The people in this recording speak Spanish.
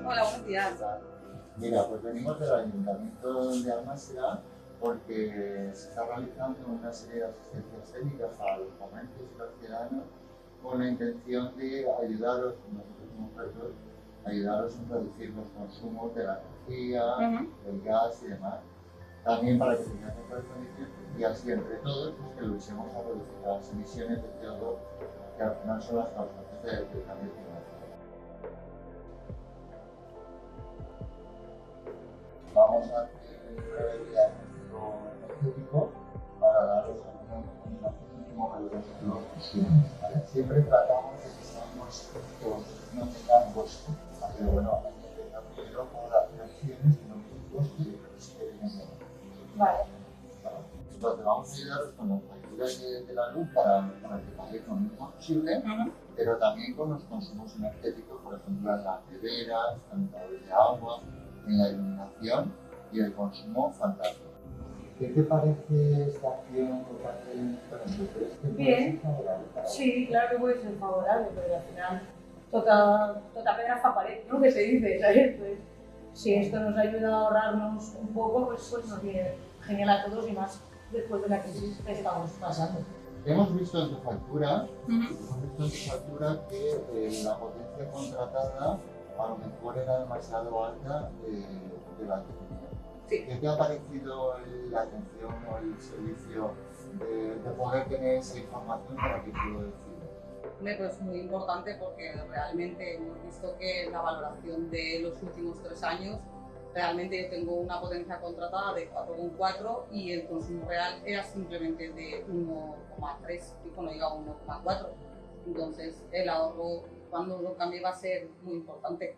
Hola, buenos días. Mira, pues venimos del Ayuntamiento de Almáciga porque se está realizando una serie de asistencias técnicas a los comercios y los ciudadanos con la intención de ayudaros, nosotros como expertos, ayudaros en reducir los consumos de la energía, del gas y demás. También para que tengáis mejores condiciones y así entre todos pues, que luchemos a reducir las emisiones de CO2 que al final son las causantes del cambio climático. Vamos a hacer un breve diagnóstico energético para daros alguna recomendación de cómo reducir los consumos. ¿Vale? Siempre tratamos de que sean nuestros, no tengan coste. Pero bueno, hay que empezar primero por las acciones que no tienen coste y que sí que tienen coste. Vale. Entonces vamos a ayudaros con las facturas de la luz para que paguéis lo mínimo posible, pero también con los consumos energéticos, por ejemplo, las neveras, calentadores de agua, en la iluminación y el consumo fantástico. ¿Qué te parece esta acción por parte del Ayuntamiento? ¿Crees que puede ser favorable para vos? Sí, claro que puede ser favorable, pero al final tota pedra fa pared, ¿no? Que se dice, ¿sabes? Pues, si esto nos ayuda a ahorrarnos un poco, pues nos viene genial a todos y más después de la crisis que estamos pasando. Hemos visto en tu factura, que la potencia contratada a lo mejor era demasiado alta de la que tenía. Sí. ¿Qué te ha parecido la atención o el servicio de poder tener esa información para que tú lo decidas? Pues muy importante porque realmente hemos visto que la valoración de los últimos 3 años, realmente yo tengo una potencia contratada de 4,4 y el consumo real era simplemente de 1,3 y cuando llega a 1,4. Entonces el ahorro cuando lo cambie va a ser muy importante.